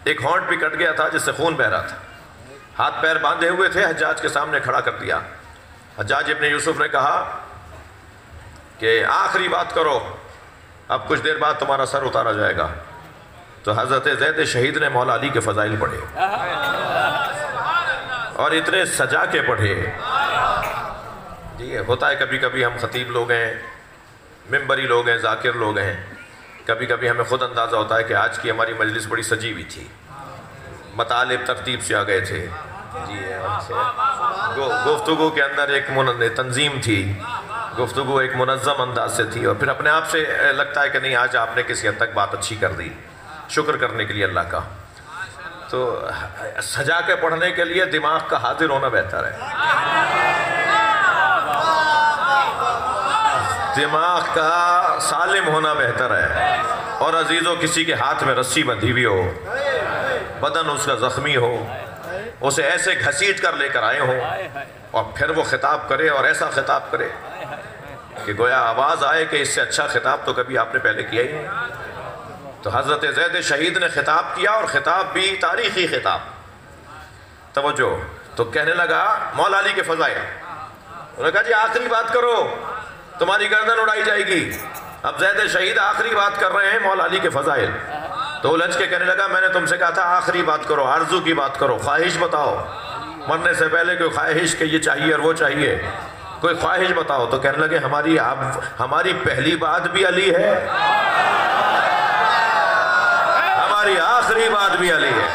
ایک ہونٹ بھی کٹ گیا تھا جس سے خون بہ رہا تھا، ہاتھ پیر باندھے ہوئے تھے، حجاج کے سامنے کھڑا کر دیا۔ حجاج ابن یوسف نے کہا کہ آخری بات کرو، اب کچھ دیر بعد تمہارا سر اتارا جائے گا۔ تو حضرت زید شہید نے مولا علی کے فضائل پڑھے اور اتنے سجا کے پڑھے۔ جی ہوتا ہے کبھی کبھی ہم خطیب لوگ ہیں، ممبری لوگ ہیں، ذاکر لوگ ہیں، کبھی کبھی ہمیں خود اندازہ ہوتا ہے کہ آج کی ہماری مجلس بڑی سجی ہوئی تھی، مطالب ترتیب سے آ گئے تھے، جی گفتگو کے اندر ایک تنظیم تھی، گفتگو ایک منظم انداز سے تھی، اور پھر اپنے آپ سے لگتا ہے کہ نہیں آج آپ نے کسی حد تک بات اچھی کر دی، شکر کرنے کے لیے اللہ کا۔ تو سجا کے پڑھنے کے لیے دماغ کا حاضر ہونا بہتر ہے، دماغ کا سالم ہونا بہتر ہے۔ اور عزیزوں کسی کے ہاتھ میں رسی بندھی ہوئی ہو، بدن اس کا زخمی ہو، اسے ایسے گھسیٹ کر لے کر آئے ہوں اور پھر وہ خطاب کرے اور ایسا خطاب کرے کہ گویا آواز آئے کہ اس سے اچھا خطاب تو کبھی آپ نے پہلے کیا ہی نہیں۔ تو حضرت زید شہید نے خطاب کیا، اور خطاب بھی تاریخی خطاب، توجہ، تو کہنے لگا مولا علی کے فضائل، انہوں نے کہا جی آخری بات کرو تمہاری گردن اڑائی جائے گی۔ اب زید شہید آخری بات کر رہے ہیں مولا علی کے فضائل، تو الجھ کے کہنے لگا میں نے تم سے کہا تھا آخری بات کرو، آرزو کی بات کرو، خواہش بتاؤ، مرنے سے پہلے کوئی خواہش کہ یہ چاہیے اور وہ چاہیے، کوئی خواہش بتاؤ۔ تو کہنے لگے ہماری پہلی بات بھی علی ہے، ہماری آخری بات بھی علی ہے۔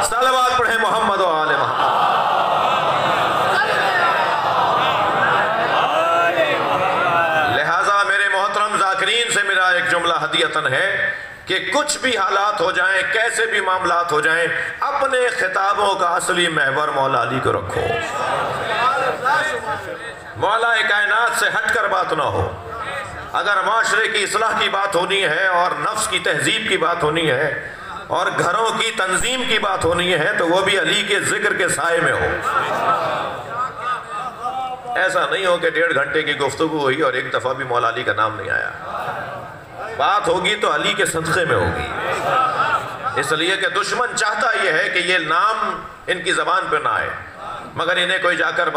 صلوات پڑھیں محمد و آل محمد۔ لہٰذا میرے محترم ذاکرین سے میرا ایک جملہ ہدیتاً ہے کہ کچھ بھی حالات ہو جائیں، کیسے بھی معاملات ہو جائیں، اپنے خطابوں کا اصلی محور مولا علی کو رکھو، مولا کائنات سے ہٹ کر بات نہ ہو۔ اگر معاشرے کی اصلاح کی بات ہونی ہے اور نفس کی تہذیب کی بات ہونی ہے اور گھروں کی تنظیم کی بات ہونی ہے تو وہ بھی علی کے ذکر کے سائے میں ہو۔ ایسا نہیں ہو کہ 1.5 گھنٹے کی گفتگو ہوئی اور ایک دفعہ بھی مولا علی کا نام نہیں آیا۔ بات ہوگی تو علی کے صدقے میں ہوگی، اس لیے کہ دشمن چاہتا یہ ہے کہ یہ نام ان کی زبان پہ نہ آئے، مگر انہیں کوئی جا کر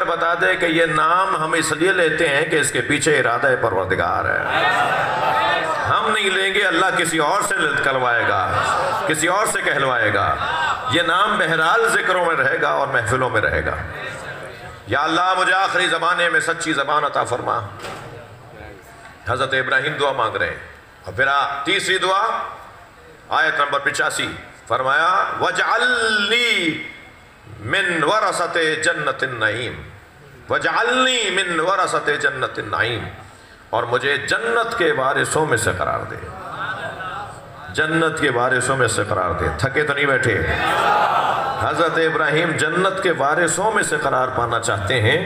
بتا دے کہ یہ نام ہم اس لیے لیتے ہیں کہ اس کے پیچھے ارادہ پروردگار ہے، ہم نہیں لیں گے، اللہ کسی اور سے کروائے گا، کسی اور سے کہلوائے گا، یہ نام بہرحال ذکروں میں رہے گا اور محفلوں میں رہے گا۔ یا اللہ مجھے آخری زمانے میں سچی زبان عطا فرما۔ حضرت ابراہیم دعا مانگ رہے ہیں، اور پھر تیسری دعا آیت نمبر 85، فرمایا وَجْعَلْنِي مِنْ وَرَثَةِ جَنَّةِ النَّعِيمِ وَجْعَلْنِي مِنْ وَرَثَةِ جَنَّةِ النَّعِيمِ، اور مجھے جنت کے وارثوں میں سے قرار دے، جنت کے وارثوں میں سے قرار دے۔ تھکے تو نہیں بیٹھے؟ حضرت ابراہیم جنت کے وارثوں میں سے قرار پانا چاہتے ہیں۔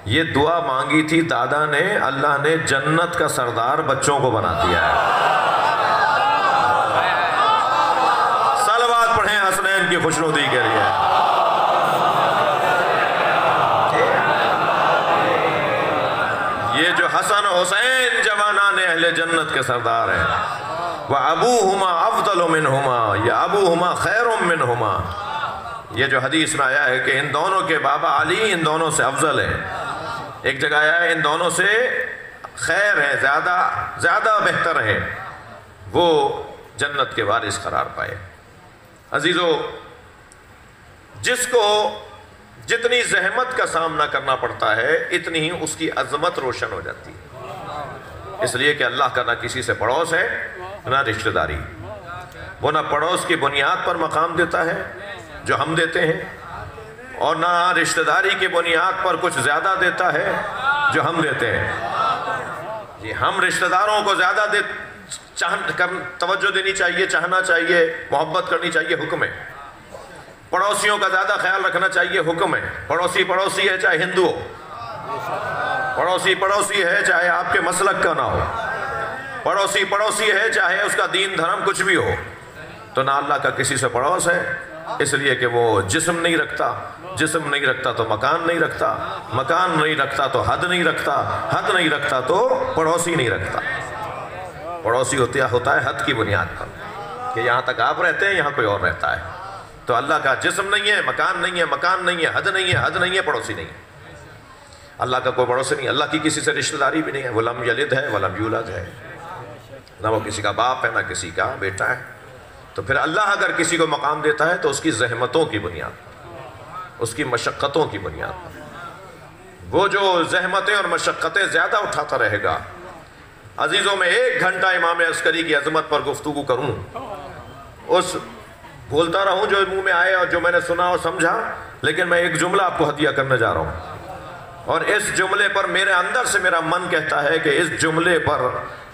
یہ دعا مانگی تھی دادا نے، اللہ نے جنت کا سردار بچوں کو بنا دیا ہے۔ صلوات پڑھیں حسنین کی خوشنودی کے لیے۔ یہ جو حسن حسین جوانان اہل جنت کے سردار ہیں، وَأَبُوهُمَا أَفْضَلُ مِنْهُمَا یا أَبُوهُمَا خَيْرٌ مِنْهُمَا، یہ جو حدیث میں آیا ہے کہ ان دونوں کے بابا علی ان دونوں سے افضل ہیں، ایک جگہ آیا ہے ان دونوں سے خیر ہے، زیادہ بہتر ہے، وہ جنت کے وارث قرار پائے۔ عزیزو، جس کو جتنی زحمت کا سامنا کرنا پڑتا ہے اتنی ہی اس کی عظمت روشن ہو جاتی ہے، اس لیے کہ اللہ کا نہ کسی سے پڑوس ہے نہ رشتہ داری، وہ نہ پڑوس کی بنیاد پر مقام دیتا ہے جو ہم دیتے ہیں، اور نہ رشتہ داری کی بنیاد پر کچھ زیادہ دیتا ہے جو ہم دیتے ہیں۔ جی، ہم رشتہ داروں کو زیادہ توجہ دینی چاہیے، چاہنا چاہیے، محبت کرنی چاہیے، حکم ہے۔ پڑوسیوں کا زیادہ خیال رکھنا چاہیے، حکم ہے۔ پڑوسی پڑوسی ہے چاہے ہندو ہو، پڑوسی پڑوسی ہے چاہے آپ کے مسلک کا نہ ہو، پڑوسی پڑوسی ہے چاہے اس کا دین دھرم کچھ بھی ہو، تو نہ اللہ کا کسی سے پڑوس ہے، اس لیے کہ وہ جسم نہیں رکھتا، جسم نہیں رکھتا تو مکان نہیں رکھتا، مکان نہیں رکھتا تو حد نہیں رکھتا، حد نہیں رکھتا تو پڑوسی نہیں رکھتا۔ پڑوسی ہوتا ہے حد کی بنیاد پر، کہ یہاں تک آپ رہتے ہیں، یہاں کوئی اور رہتا ہے۔ تو اللہ کا جسم نہیں ہے، مکان نہیں ہے، مکان نہیں ہے، حد نہیں ہے، حد نہیں ہے، پڑوسی نہیں ہے۔ اللہ کا کوئی پڑوسی نہیں، اللہ کی کسی سے رشتہ داری بھی نہیں ہے، وہ لم یلد ہے ولم یولد ہے، نہ وہ کسی کا باپ ہے نہ کسی کا بیٹا ہے۔ تو پھر اللہ اگر کسی کو مقام دیتا ہے تو اس کی زحمتوں کی بنیاد پر، اس کی مشقتوں کی بنیاد پر، وہ جو زحمتیں اور مشقتیں زیادہ اٹھاتا رہے گا۔ عزیزوں، میں 1 گھنٹہ امام عسکری کی عظمت پر گفتگو کروں، اس بولتا رہوں جو منہ میں آئے اور جو میں نے سنا اور سمجھا، لیکن میں ایک جملہ آپ کو ہدیہ کرنے جا رہا ہوں، اور اس جملے پر میرے اندر سے میرا من کہتا ہے کہ اس جملے پر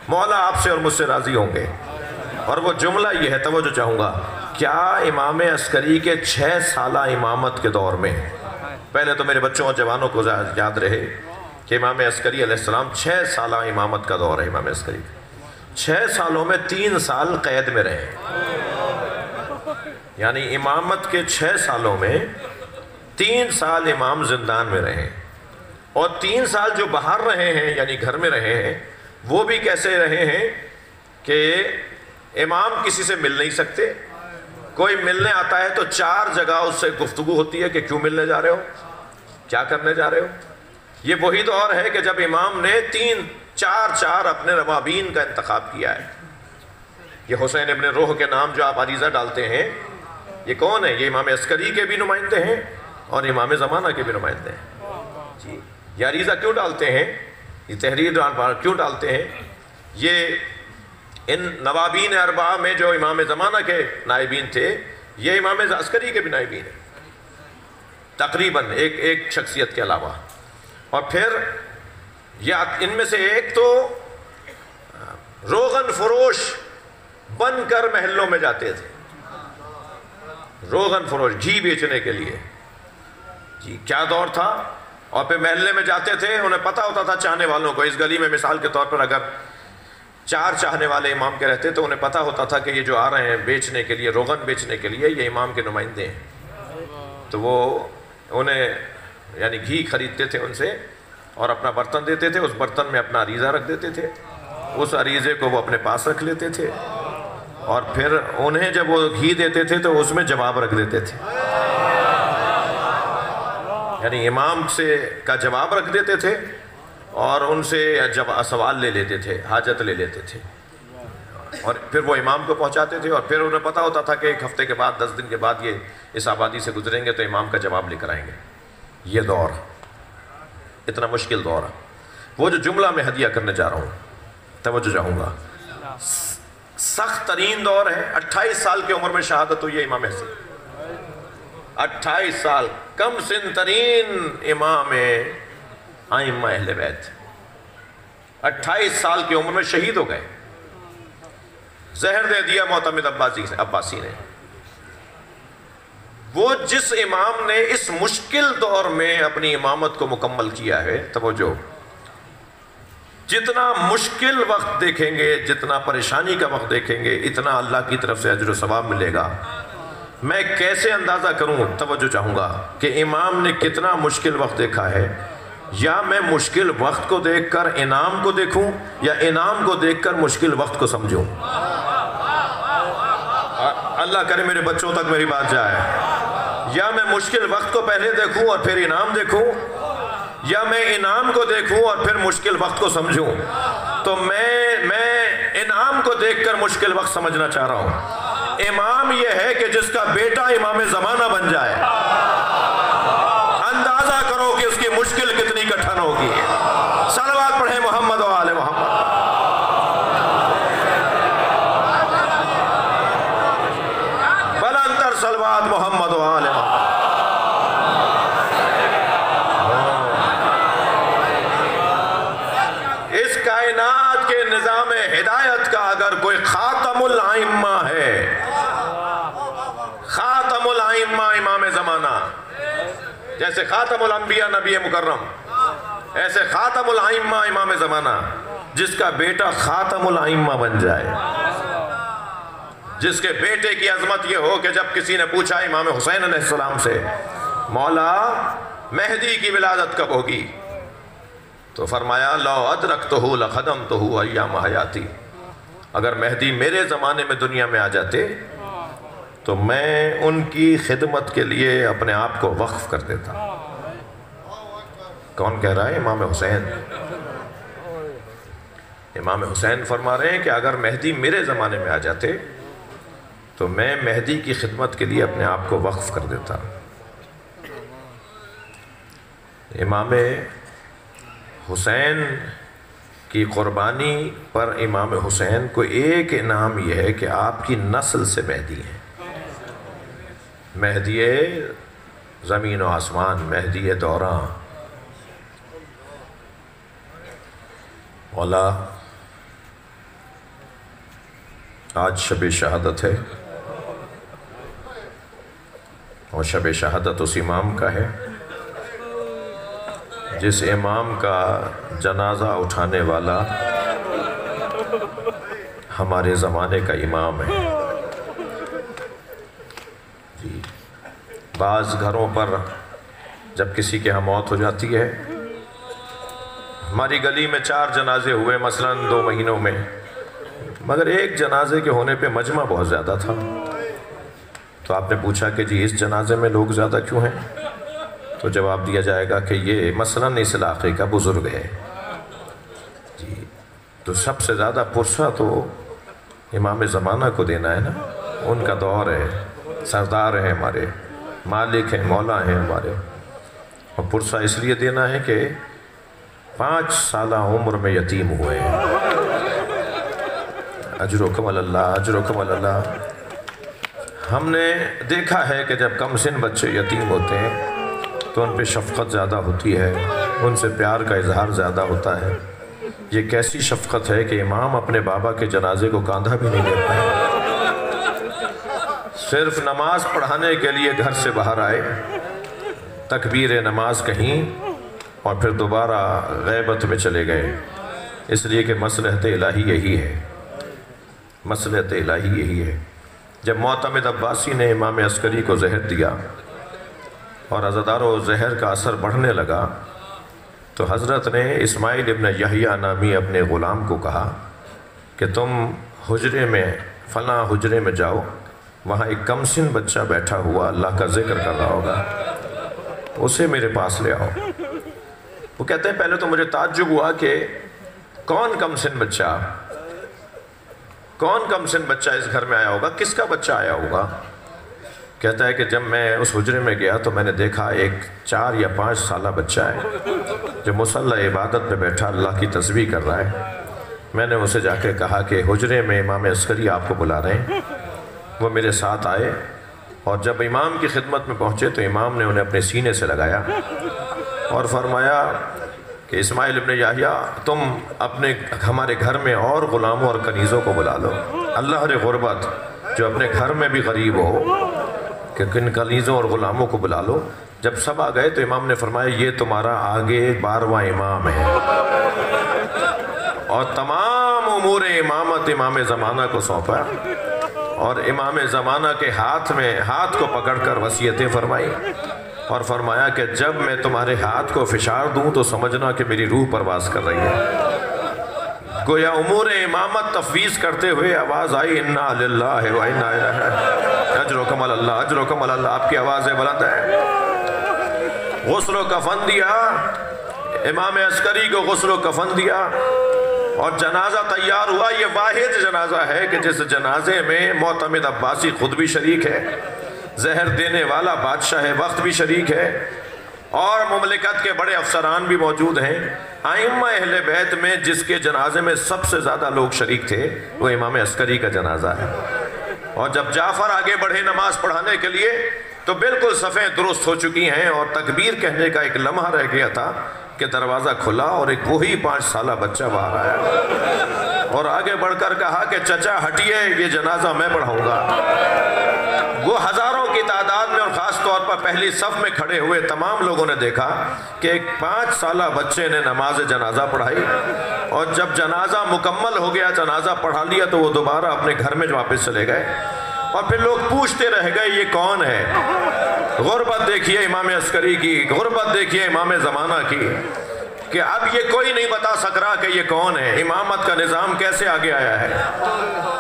مولا آپ سے اور مجھ سے راضی ہوں گے، اور وہ جملہ یہ ہے، توجہ چاہوں گا۔ کیا امام عسکری کے 6 سالہ امامت کے دور میں، پہلے تو میرے بچوں اور جوانوں کو یاد رہے کہ امام عسکری علیہ السلام 6 سالہ امامت کا دور ہے امام عسکری، 6 سالوں میں 3 سال قید میں رہے، یعنی امامت کے 6 سالوں میں 3 سال امام زندان میں رہے، اور 3 سال جو باہر رہے ہیں یعنی گھر میں رہے ہیں، وہ بھی کیسے رہے ہیں کہ امام کسی سے مل نہیں سکتے، کوئی ملنے آتا ہے تو 4 جگہ اس سے گفتگو ہوتی ہے کہ کیوں ملنے جا رہے ہو، کیا کرنے جا رہے ہو۔ یہ وہی دور ہے کہ جب امام نے 4 اپنے روابین کا انتخاب کیا ہے۔ یہ حسین ابن روح کے نام جو آپ عریضہ ڈالتے ہیں، یہ کون ہے؟ یہ امام عسکری کے بھی نمائندے ہیں اور امام زمانہ کے بھی نمائندے ہیں۔ جی، یہ عریضہ کیوں ڈالتے ہیں، یہ تحریر کیوں ڈالتے ہیں؟ یہ ان نوابین 4 میں جو امام زمانہ کے نائبین تھے، یہ امام عسکری کے بھی نائبین ہیں تقریباً ایک شخصیت کے علاوہ۔ اور پھر یہ ان میں سے ایک تو روغن فروش بن کر محلوں میں جاتے تھے، روغن فروش، گھی بیچنے کے لیے۔ جی، کیا دور تھا! اور پھر محلے میں جاتے تھے، انہیں پتہ ہوتا تھا چاہنے والوں کو، اس گلی میں مثال کے طور پر اگر 4 چاہنے والے امام کے رہتے تو انہیں پتہ ہوتا تھا کہ یہ جو آ رہے ہیں بیچنے کے لیے، روغن بیچنے کے لیے، یہ امام کے نمائندے ہیں، تو وہ انہیں یعنی گھی خریدتے تھے ان سے اور اپنا برتن دیتے تھے، اس برتن میں اپنا عریضہ رکھ دیتے تھے، اس عریضے کو وہ اپنے پاس رکھ لیتے تھے، اور پھر انہیں جب وہ گھی دیتے تھے تو اس میں جواب رکھ دیتے تھے، یعنی امام سے کا جواب رکھ دیتے تھے اور ان سے سوال لے لیتے تھے، حاجت لے لیتے تھے، اور پھر وہ امام کو پہنچاتے تھے، اور پھر انہیں پتہ ہوتا تھا کہ 1 ہفتے کے بعد 10 دن کے بعد یہ اس آبادی سے گزریں گے تو امام کا جواب لے کر آئیں گے۔ یہ دور اتنا مشکل دور ہے۔ وہ جو جملہ میں ہدیہ کرنے جا رہا ہوں، توجہ چاہوں گا، سخت ترین دور ہے. 28 سال کی عمر میں شہادت ہوئی ہے امام حسین. 28 سال، کم سن ترین امام ائمہ اہل بیت 28 سال کی عمر میں شہید ہو گئے. زہر دے دیا معتمد عباسی نے. وہ جس امام نے اس مشکل دور میں اپنی امامت کو مکمل کیا ہے، توجہ، جتنا مشکل وقت دیکھیں گے، جتنا پریشانی کا وقت دیکھیں گے، اتنا اللہ کی طرف سے اجر و ثواب ملے گا. میں کیسے اندازہ کروں؟ توجہ چاہوں گا کہ امام نے کتنا مشکل وقت دیکھا ہے. یا میں مشکل وقت کو دیکھ کر انعام کو دیکھوں، یا انعام کو دیکھ کر مشکل وقت کو سمجھوں. اللہ کرے میرے بچوں تک میری بات جائے. یا میں مشکل وقت کو پہلے دیکھوں اور پھر انعام دیکھوں، یا میں انعام کو دیکھوں اور پھر مشکل وقت کو سمجھوں. تو میں انعام کو دیکھ کر مشکل وقت سمجھنا چاہ رہا ہوں. امام یہ ہے کہ جس کا بیٹا امام زمانہ بن جائے. اندازہ کرو کہ اس کی مشکل کتنی کٹھن ہوگی. صلوات پڑھیں محمد و آل محمد. بلند تر صلوات محمد و آل محمد. اس کائنات کے نظام ہدایت کا اگر کوئی خاتم الائمہ ہے، خاتم الائمہ امام زمانہ، جیسے خاتم الانبیاء نبی مکرم، ایسے خاتم الائمہ امام زمانہ، جس کا بیٹا خاتم الائمہ بن جائے، جس کے بیٹے کی عظمت یہ ہو کہ جب کسی نے پوچھا امام حسین علیہ السلام سے، مولا مہدی کی ولادت کب ہوگی؟ تو فرمایا لو ادرکتہ لخدمتہ ایام حیاتی. اگر مہدی میرے زمانے میں دنیا میں آ جاتے تو میں ان کی خدمت کے لیے اپنے آپ کو وقف کر دیتا. کون کہہ رہا ہے؟ امام حسین. امام حسین فرما رہے ہیں کہ اگر مہدی میرے زمانے میں آ جاتے تو میں مہدی کی خدمت کے لیے اپنے آپ کو وقف کر دیتا. امام حسین کی قربانی پر امام حسین کو ایک انعام یہ ہے کہ آپ کی نسل سے مہدی ہیں. مہدی زمین و آسمان، مہدی دوراں. مولا آج شب شہادت ہے، اور شب شہادت اس امام کا ہے جس امام کا جنازہ اٹھانے والا ہمارے زمانے کا امام ہے. جی، بعض گھروں پر جب کسی کے ہاں موت ہو جاتی ہے، ہماری گلی میں 4 جنازے ہوئے مثلاً 2 مہینوں میں، مگر ایک جنازے کے ہونے پہ مجمع بہت زیادہ تھا. تو آپ نے پوچھا کہ جی اس جنازے میں لوگ زیادہ کیوں ہیں؟ تو جواب دیا جائے گا کہ یہ مثلاً اس علاقے کا بزرگ ہے. جی، تو سب سے زیادہ پرسہ تو امام زمانہ کو دینا ہے نا. ان کا دور ہے، سردار ہیں ہمارے، مالک ہیں، مولا ہیں ہمارے. اور پرسہ اس لیے دینا ہے کہ 5 سالہ عمر میں یتیم ہوئے ہیں. اجرکم اللہ، اجرکم اللہ. ہم نے دیکھا ہے کہ جب کم سن بچے یتیم ہوتے ہیں تو ان پہ شفقت زیادہ ہوتی ہے، ان سے پیار کا اظہار زیادہ ہوتا ہے. یہ کیسی شفقت ہے کہ امام اپنے بابا کے جنازے کو کاندھا بھی نہیں لیتا ہے. صرف نماز پڑھانے کے لیے گھر سے باہر آئے، تکبیر نماز کہیں اور پھر دوبارہ غیبت میں چلے گئے، اس لیے کہ مصلحت الہی یہی ہے. مصلحت الہی یہی ہے. جب معتمد عباسی نے امام عسکری کو زہر دیا اور عزادارو زہر کا اثر بڑھنے لگا تو حضرت نے اسماعیل ابن یحییٰ نامی اپنے غلام کو کہا کہ تم حجرے میں، فلاں حجرے میں جاؤ، وہاں ایک کم سن بچہ بیٹھا ہوا اللہ کا ذکر کر رہا ہوگا، اسے میرے پاس لے آؤ. وہ کہتے ہیں پہلے تو مجھے تعجب ہوا کہ کون کم سن بچہ، کون کم سن بچہ اس گھر میں آیا ہوگا، کس کا بچہ آیا ہوگا؟ کہتا ہے کہ جب میں اس حجرے میں گیا تو میں نے دیکھا ایک 4 یا 5 سالہ بچہ ہے جو مصلی عبادت پہ بیٹھا اللہ کی تسبیح کر رہا ہے. میں نے اسے جا کے کہا کہ حجرے میں امام عسکری آپ کو بلا رہے ہیں۔ وہ میرے ساتھ آئے اور جب امام کی خدمت میں پہنچے تو امام نے انہیں اپنے سینے سے لگایا اور فرمایا کہ اسماعیل ابن یحییٰ تم ہمارے گھر میں اور غلاموں اور کنیزوں کو بلا لو۔ اللہ رے غربت جو اپنے گھر میں بھی غریب ہو کہ کن کنیزوں اور غلاموں کو بلا لو۔ جب سب آ گئے تو امام نے فرمایا یہ تمہارا آگے 12واں امام ہے اور تمام امور امامت امام زمانہ کو سونپا اور امام زمانہ کے ہاتھ کو پکڑ کر وصیتیں فرمائی اور فرمایا کہ جب میں تمہارے ہاتھ کو فشار دوں تو سمجھنا کہ میری روح پرواز کر رہی ہے۔ گویا امور امامت تفویض کرتے ہوئے آواز آئی انا للہ و انا الیہ اجرکم علی اللہ اجرکم علی اللہ۔ آپ کی آواز بلند ہے۔ غسل و کفن دیا، امام عسکری کو غسل و کفن دیا اور جنازہ تیار ہوا۔ یہ واحد جنازہ ہے کہ جس جنازے میں معتمد عباسی خود بھی شریک ہے، زہر دینے والا بادشاہ وقت بھی شریک ہے اور مملکت کے بڑے افسران بھی موجود ہیں۔ ائمہ اہل بیت میں جس کے جنازے میں سب سے زیادہ لوگ شریک تھے وہ امام عسکری کا جنازہ ہے۔ اور جب جعفر آگے بڑھے نماز پڑھانے کے لیے تو بالکل صفیں درست ہو چکی ہیں اور تکبیر کہنے کا ایک لمحہ رہ گیا تھا کہ دروازہ کھلا اور ایک وہی 5 سالہ بچہ باہر آیا اور آگے بڑھ کر کہا کہ چچا ہٹیے، یہ جنازہ میں پڑھاؤں گا۔ وہ ہزاروں کی تعداد میں اور خاص طور پر پہلی صف میں کھڑے ہوئے تمام لوگوں نے دیکھا کہ ایک 5 سالہ بچے نے نماز جنازہ پڑھائی اور جب جنازہ مکمل ہو گیا، جنازہ پڑھا لیا تو وہ دوبارہ اپنے گھر میں واپس چلے گئے اور پھر لوگ پوچھتے رہ گئے یہ کون ہے؟ غربت دیکھیے امام عسکری کی، غربت دیکھیے امام زمانہ کی کہ اب یہ کوئی نہیں بتا سک رہا کہ یہ کون ہے، امامت کا نظام کیسے آگے آیا ہے،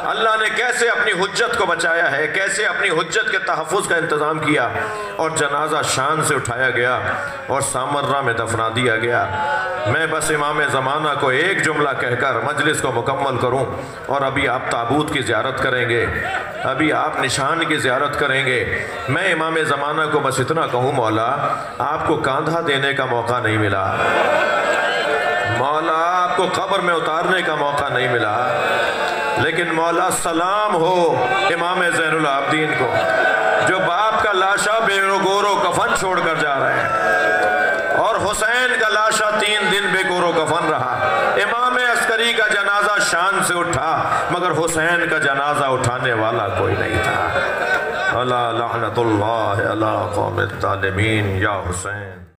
اللہ نے کیسے اپنی حجت کو بچایا ہے، کیسے اپنی حجت کے تحفظ کا انتظام کیا اور جنازہ شان سے اٹھایا گیا اور سامرہ میں دفنا دیا گیا۔ میں بس امام زمانہ کو ایک جملہ کہہ کر مجلس کو مکمل کروں اور ابھی آپ تابوت کی زیارت کریں گے، ابھی آپ نشان کی زیارت کریں گے۔ میں امام زمانہ کو بس اتنا کہوں مولا آپ کو کاندھا دینے کا موقع نہیں ملا، مولا آپ کو قبر میں اتارنے کا موقع نہیں ملا، لیکن مولا سلام ہو امام زین العابدین کو جو باپ کا لاشا بے گور و کفن چھوڑ کر جا رہے ہیں اور حسین کا لاشا 3 دن بے گور و کفن رہا۔ امام عسکری کا جنازہ شان سے اٹھا مگر حسین کا جنازہ اٹھانے والا کوئی نہیں تھا۔ الا لعنت اللہ علی قوم الظالمین یا حسین۔